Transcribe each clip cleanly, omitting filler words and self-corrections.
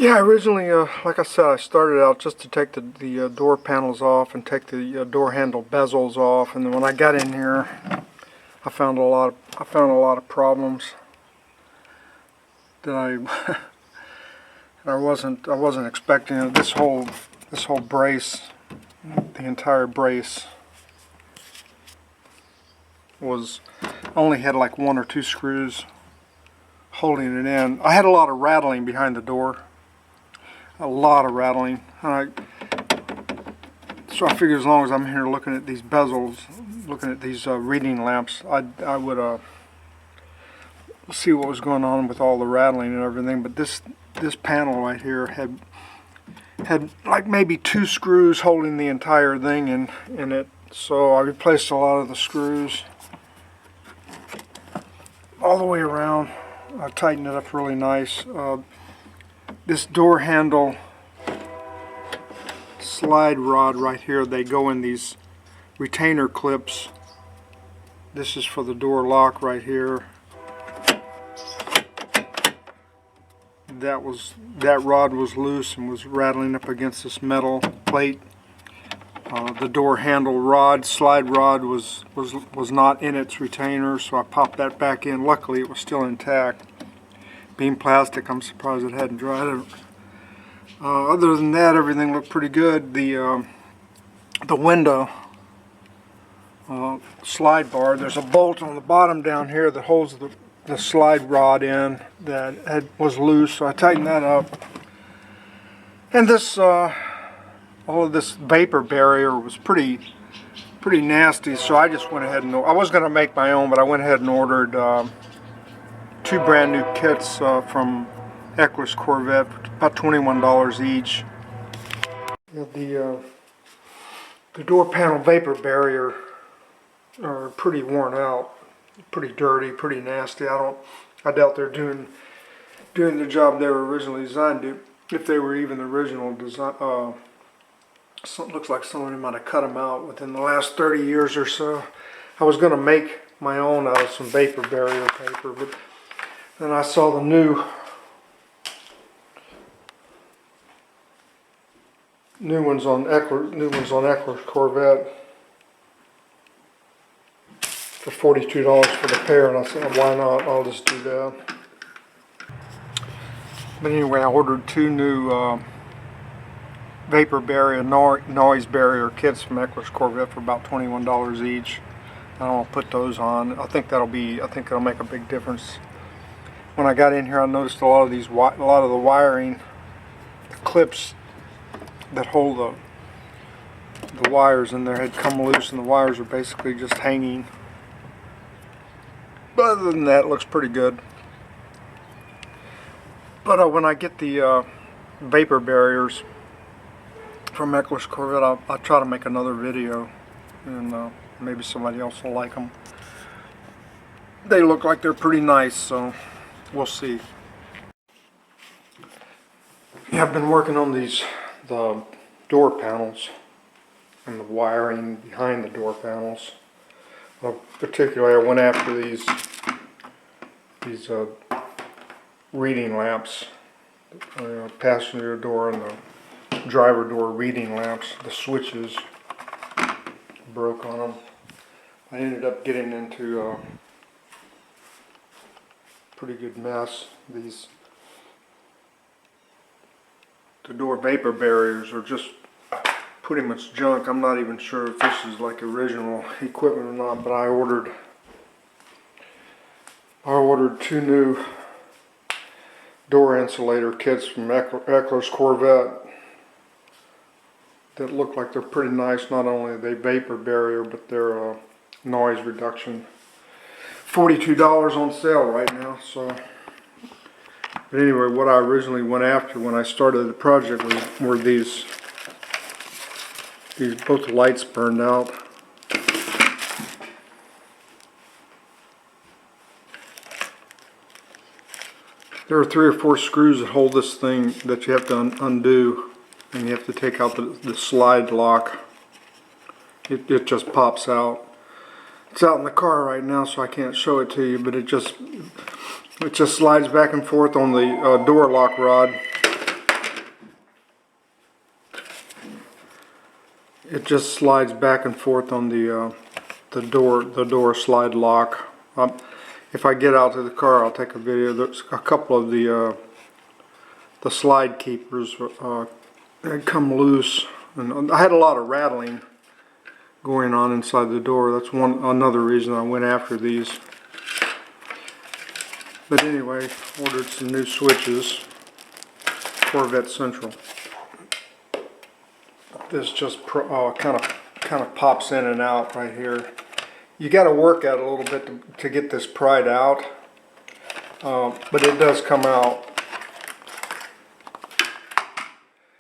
Yeah, originally, like I said, I started out just to take the door panels off and take the door handle bezels off, and then when I got in here, I found a lot of problems that I wasn't expecting. This whole brace, the entire brace, only had like 1 or 2 screws holding it in. I had a lot of rattling behind the door. A lot of rattling. So I figured as long as I'm here looking at these bezels, looking at these reading lamps, I would see what was going on with all the rattling and everything. But this panel right here had like maybe 2 screws holding the entire thing in it. So I replaced a lot of the screws all the way around. I tightened it up really nice. This door handle slide rod right here, they go in these retainer clips. This is for the door lock right here. That rod was loose and was rattling up against this metal plate. The door handle rod, slide rod, was not in its retainer, so I popped that back in. Luckily, it was still intact. Being plastic, I'm surprised it hadn't dried. Other than that, everything looked pretty good. The window slide bar, there's a bolt on the bottom down here that holds the slide rod in that was loose, so I tightened that up. And this all of this vapor barrier was pretty nasty, so I just went ahead and I was going to make my own, but I went ahead and ordered 2 brand new kits from 𝐂𝐎𝐓𝐓𝐄 Corvette, about $21 each. The door panel vapor barrier are pretty worn out, pretty dirty, pretty nasty. I doubt they're doing the job they were originally designed to, if they were even the original design. It looks like somebody might have cut them out within the last 30 years or so. I was going to make my own out of some vapor barrier paper, but then I saw the new ones on 𝐂𝐎𝐓𝐄 Corvette for $42 for the pair, and I said, why not? I'll just do that. But anyway, I ordered 2 new vapor barrier, noise barrier kits from 𝐂𝐎𝐓𝐄 Corvette for about $21 each. And I'll put those on. I think that'll make a big difference. When I got in here, I noticed a lot of the wiring, the clips that hold the wires in there had come loose, and the wires are basically just hanging. But other than that, it looks pretty good. But when I get the vapor barriers from 𝐂𝐎𝐓𝐄 Corvette, I'll try to make another video, and maybe somebody else will like them. They look like they're pretty nice, so we'll see. Yeah, I've been working on the door panels and the wiring behind the door panels. Particularly, I went after these reading lamps, passenger door and the driver door reading lamps. The switches broke on them. I ended up getting into a pretty good mess. The door vapor barriers are just pretty much junk. I'm not even sure if this is like original equipment or not, but I ordered 2 new door insulator kits from 𝐂𝐎𝐄 Corvette that look like they're pretty nice. Not only are they vapor barrier, but they're noise reduction. $42 on sale right now. So, but anyway, what I originally went after when I started the project were these both lights burned out. There are 3 or 4 screws that hold this thing that you have to undo, and you have to take out the slide lock. It just pops out. It's out in the car right now, so I can't show it to you, but it just slides back and forth on the door lock rod. it just slides back and forth on the door slide lock. If I get out to the car, I'll take a video. There's a couple of the slide keepers had come loose, and I had a lot of rattling going on inside the door. That's another reason I went after these. But anyway, ordered some new switches. Corvette Central. This just kind of pops in and out right here. You got to work at it a little bit to get this pried out, but it does come out.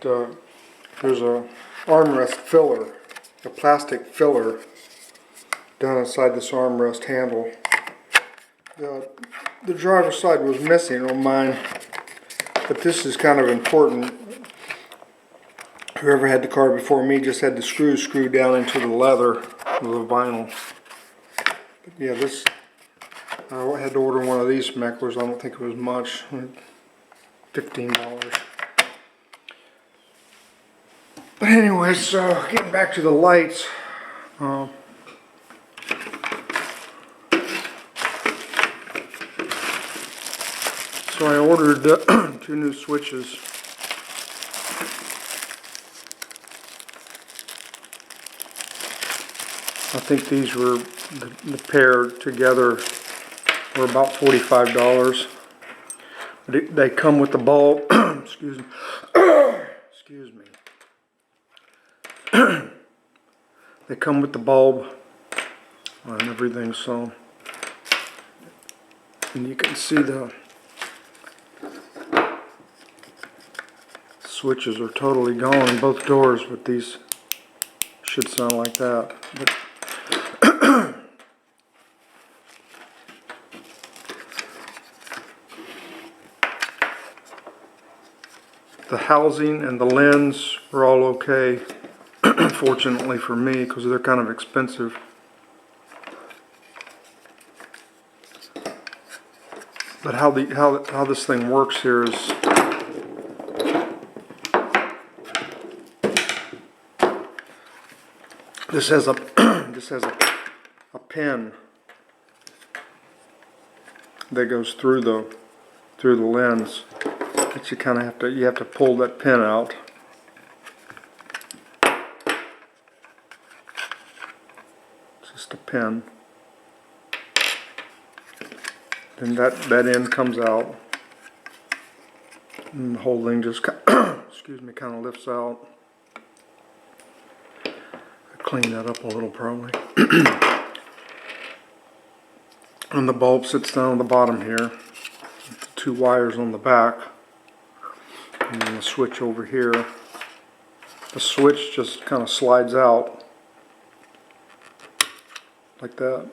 There's a armrest filler, a plastic filler down inside this armrest handle. The driver's side was missing on mine, but this is kind of important. Whoever had the car before me just had the screws screwed down into the leather of the vinyl. But yeah, I had to order one of these Mechblers. I don't think it was much, $15. But anyways, getting back to the lights. So I ordered 2 new switches. I think these were, the pair together were about $45. They come with the bulb. Excuse me. Excuse me. They come with the bulb and everything, so, and you can see the switches are totally gone in both doors, but these should sound like that. But the housing and the lens are all okay, fortunately for me, because they're kind of expensive. But how this thing works here is this has a pin that goes through the lens. But you kind of have to pull that pin out. It's just a pin. Then that end comes out, and the whole thing just excuse me, kind of lifts out. Clean that up a little probably. And the bulb sits down on the bottom here. 2 wires on the back. And then the switch over here. The switch just kind of slides out like that.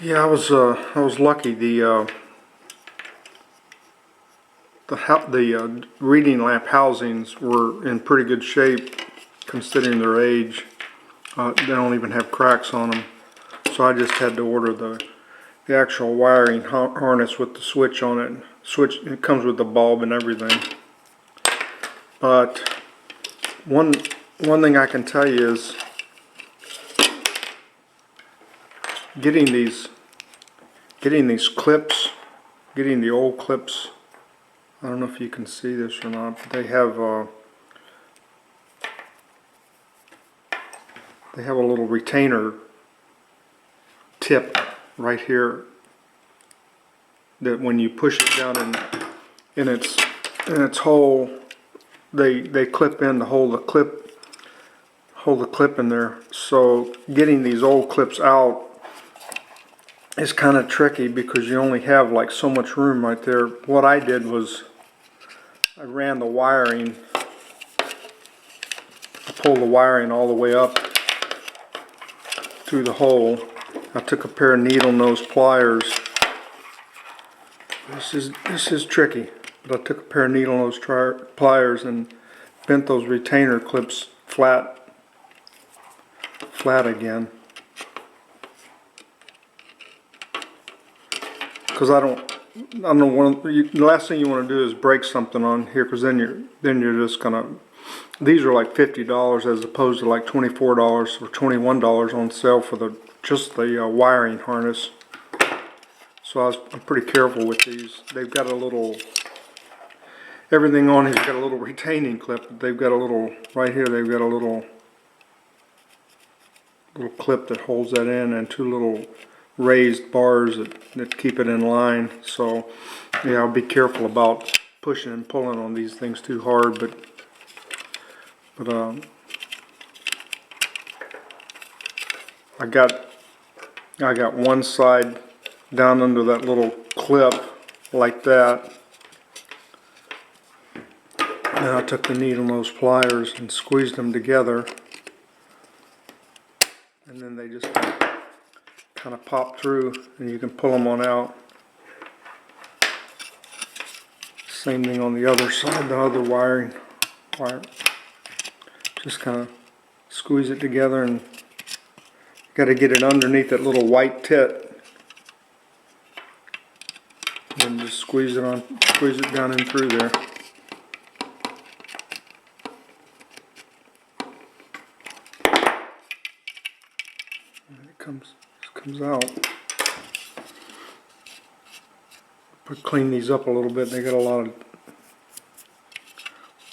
Yeah, I was lucky. The reading lamp housings were in pretty good shape considering their age. They don't even have cracks on them, so I just had to order the actual wiring harness with the switch on it. It comes with the bulb and everything. But one thing I can tell you is getting these clips, getting the old clips. I don't know if you can see this or not, but they have a little retainer tip right here that when you push it down in its hole, they clip in to hold the clip in there. So getting these old clips out is kind of tricky because you only have like so much room right there. What I did was I ran the wiring, I pulled the wiring all the way up through the hole. I took a pair of needle nose pliers. This is tricky, but I took a pair of needle nose pliers and bent those retainer clips flat again. Because I don't know. The last thing you want to do is break something on here, because then you're just gonna. These are like $50 as opposed to like $24 or $21 on sale for just the wiring harness. So I'm pretty careful with these. They've got a little. Everything on here's got a little retaining clip. They've got a little right here. They've got a little clip that holds that in, and two little raised bars that keep it in line. So yeah, I'll be careful about pushing and pulling on these things too hard, but I got one side down under that little clip like that, and I took the needle nose pliers and squeezed them together, and then they just kind of pop through, and you can pull them on out. Same thing on the other side, the other wire. Just kind of squeeze it together, and got to get it underneath that little white tit, and just squeeze it down in through there. And it comes out. Clean these up a little bit. They got a lot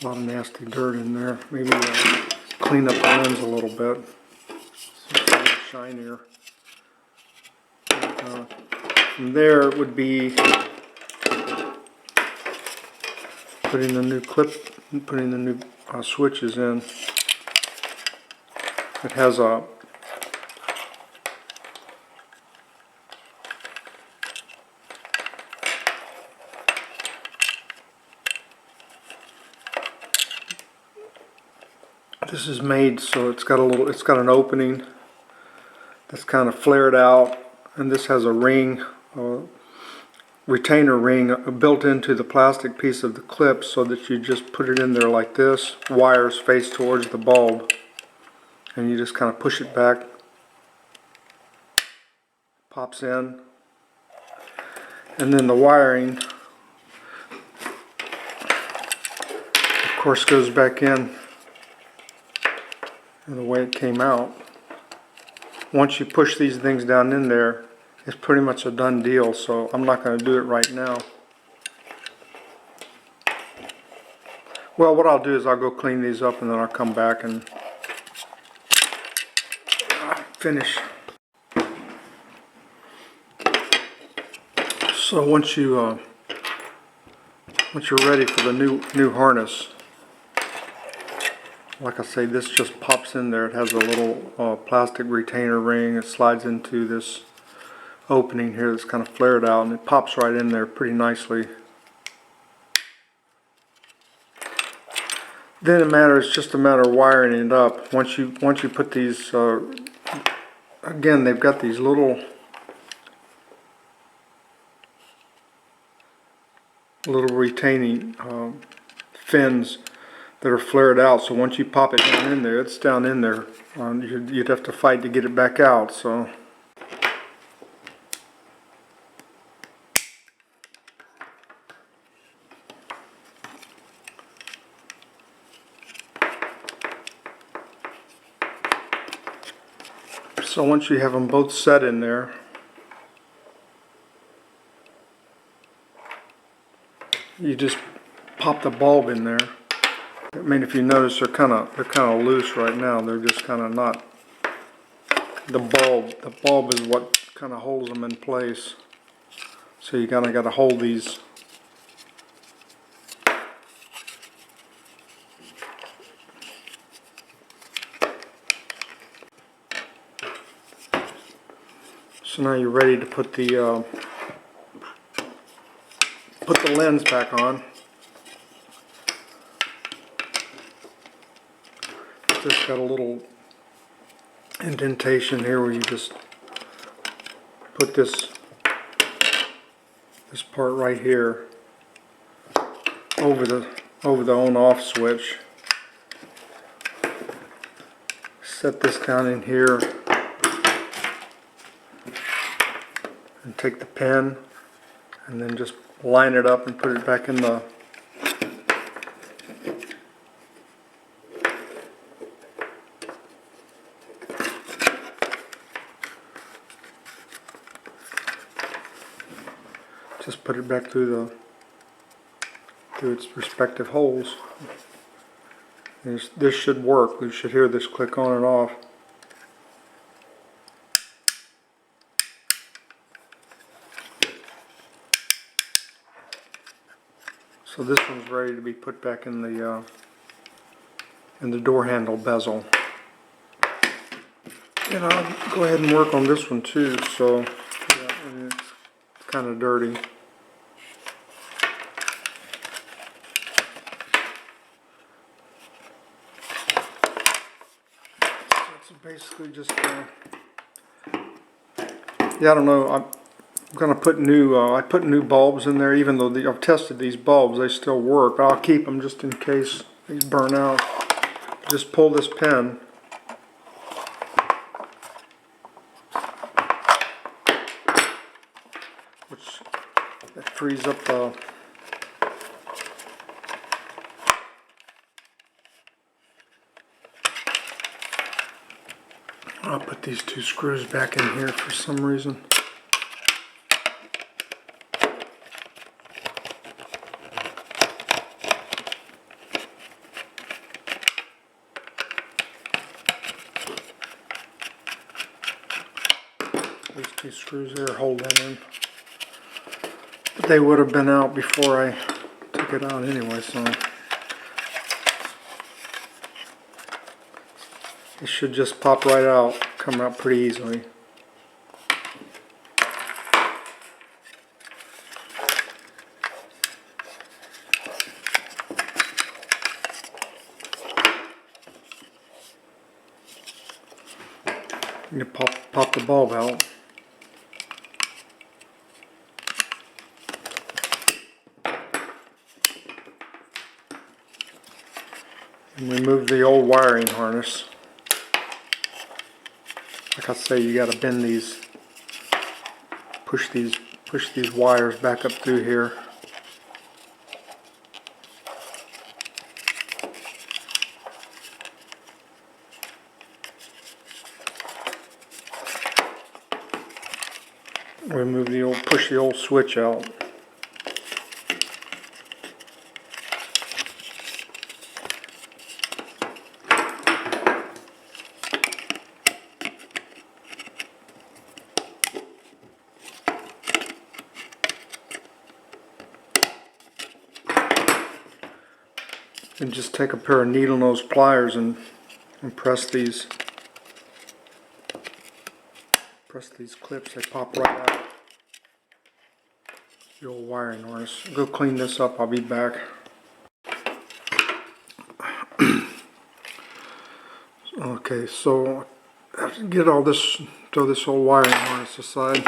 of nasty dirt in there. Maybe clean up the lens a little bit so it's a little shinier. From there it would be putting the new switches in. It has a This is made so it's got an opening that's kind of flared out, and this has a ring, retainer ring built into the plastic piece of the clip, so that you just put it in there like this, wires face towards the bulb, and you just kind of push it back, pops in, and then the wiring of course goes back in the way it came out. Once you push these things down in there, it's pretty much a done deal, so I'm not going to do it right now. Well, what I'll do is I'll go clean these up, and then I'll come back and finish. So once you're ready for the new harness, like I say, this just pops in there. It has a little plastic retainer ring. It slides into this opening here that's kind of flared out, and it pops right in there pretty nicely. Then it's just a matter of wiring it up. Once you put these, again, they've got these little retaining fins that are flared out, so once you pop it down in there, it's down in there. You'd have to fight to get it back out. So once you have them both set in there, you just pop the bulb in there. I mean, if you notice, they're kind of loose right now. They're just kind of not. The bulb is what kind of holds them in place. So you kind of got to hold these. So now you're ready to put the lens back on. Just got a little indentation here where you just put this part right here over the on-off switch. Set this down in here and take the pin and then just line it up and put it back in the through its respective holes. And this should work. We should hear this click on and off. So this one's ready to be put back in the door handle bezel. And I'll go ahead and work on this one too. So yeah, and it's kind of dirty. Basically just yeah, I don't know, I'm gonna put new I put new bulbs in there, even though I've tested these bulbs, they still work, but I'll keep them just in case these burn out. Just pull this pin, which that frees up the I'll put these two screws back in here for some reason. These two screws there hold that in. But they would have been out before I took it out anyway, so it should just pop right out, come out pretty easily. You pop the bulb out. And remove the old wiring harness. Like I say, you got to bend these, push these wires back up through here. Remove the old, push the old switch out. And just take a pair of needle nose pliers and press these clips. They pop right out. The old wiring harness. Go clean this up. I'll be back. Okay, so I have to get all this, throw this old wiring harness aside.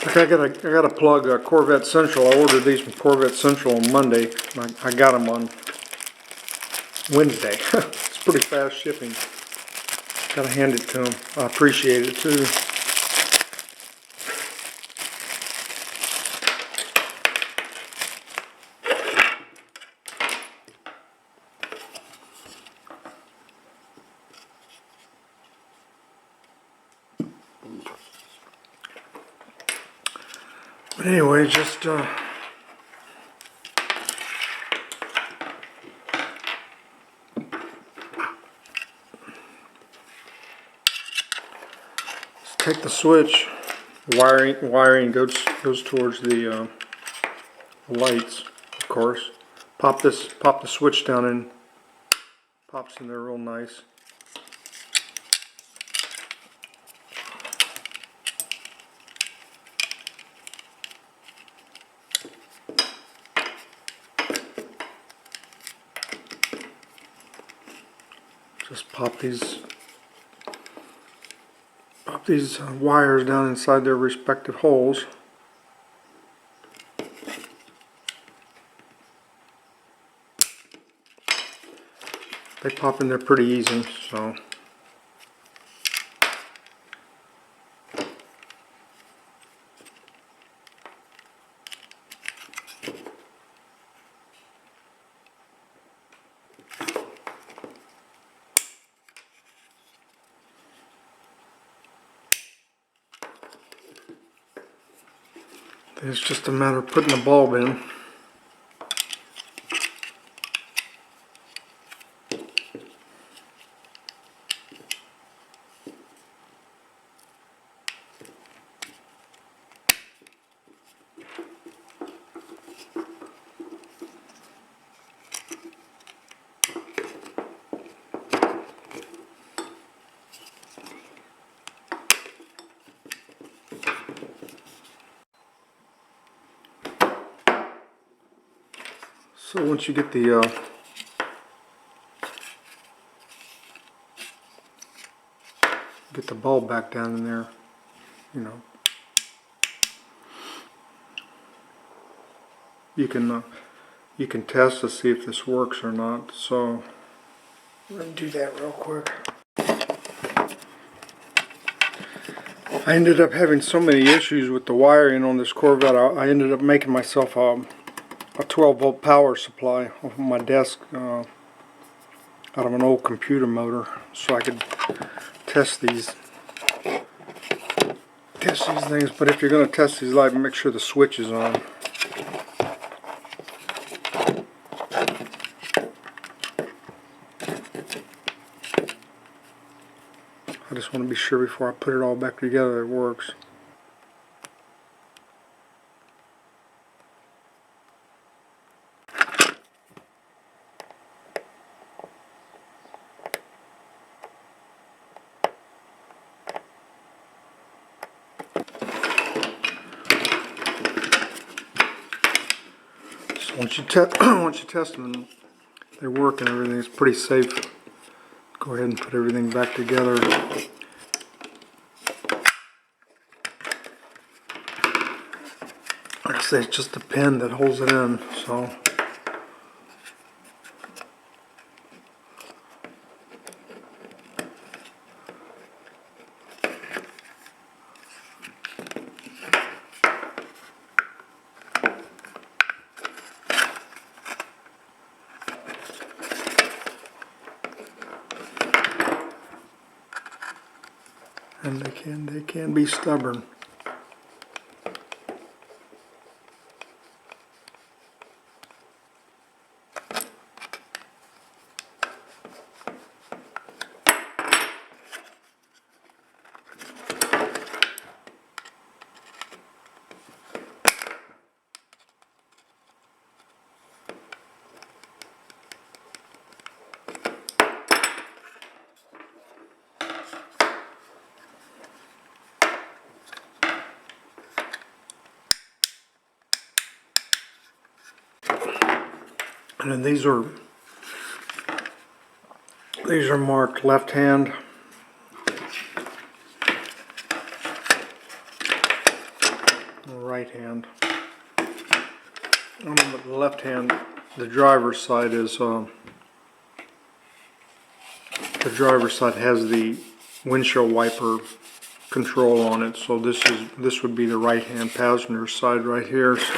Like I gotta plug Corvette Central. I ordered these from Corvette Central on Monday. I got them on Wednesday. It's pretty fast shipping. Gotta hand it to them. I appreciate it too. But anyway, just let's take the switch. Wiring goes towards the lights, of course. Pop the switch down and pops in there real nice. Just pop these wires down inside their respective holes. They pop in there pretty easy, so It's just a matter of putting the bulb in. So once you get the bulb back down in there, you know, you can test to see if this works or not. So let me do that real quick. I ended up having so many issues with the wiring on this Corvette. I ended up making myself a 12-volt power supply off of my desk out of an old computer motor, so I could test these things. But if you're going to test these live, make sure the switch is on. I just want to be sure before I put it all back together it works. So once you test them and they work and everything, it's pretty safe. Go ahead and put everything back together. Like I say, it's just a pin that holds it in, so. And they can be stubborn. And then these are marked left hand, right hand. On the left hand, the driver's side is the driver's side has the windshield wiper control on it. So this would be the right hand passenger side right here. So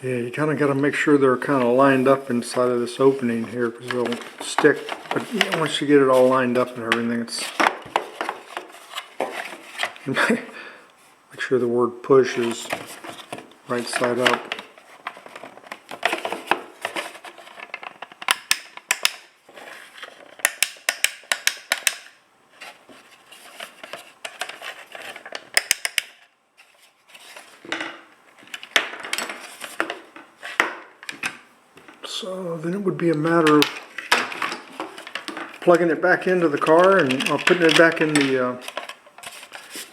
yeah, you kind of got to make sure they're kind of lined up inside of this opening here, because they'll stick. But you know, once you get it all lined up and everything, it's make sure the word push is right side up. So then it would be a matter of plugging it back into the car and putting it back in the,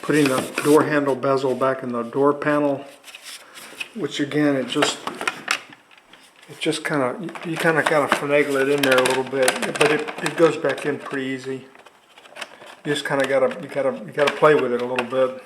putting the door handle bezel back in the door panel, which again, it just kind of, you kind of finagle it in there a little bit, but it goes back in pretty easy. You just kind of gotta play with it a little bit.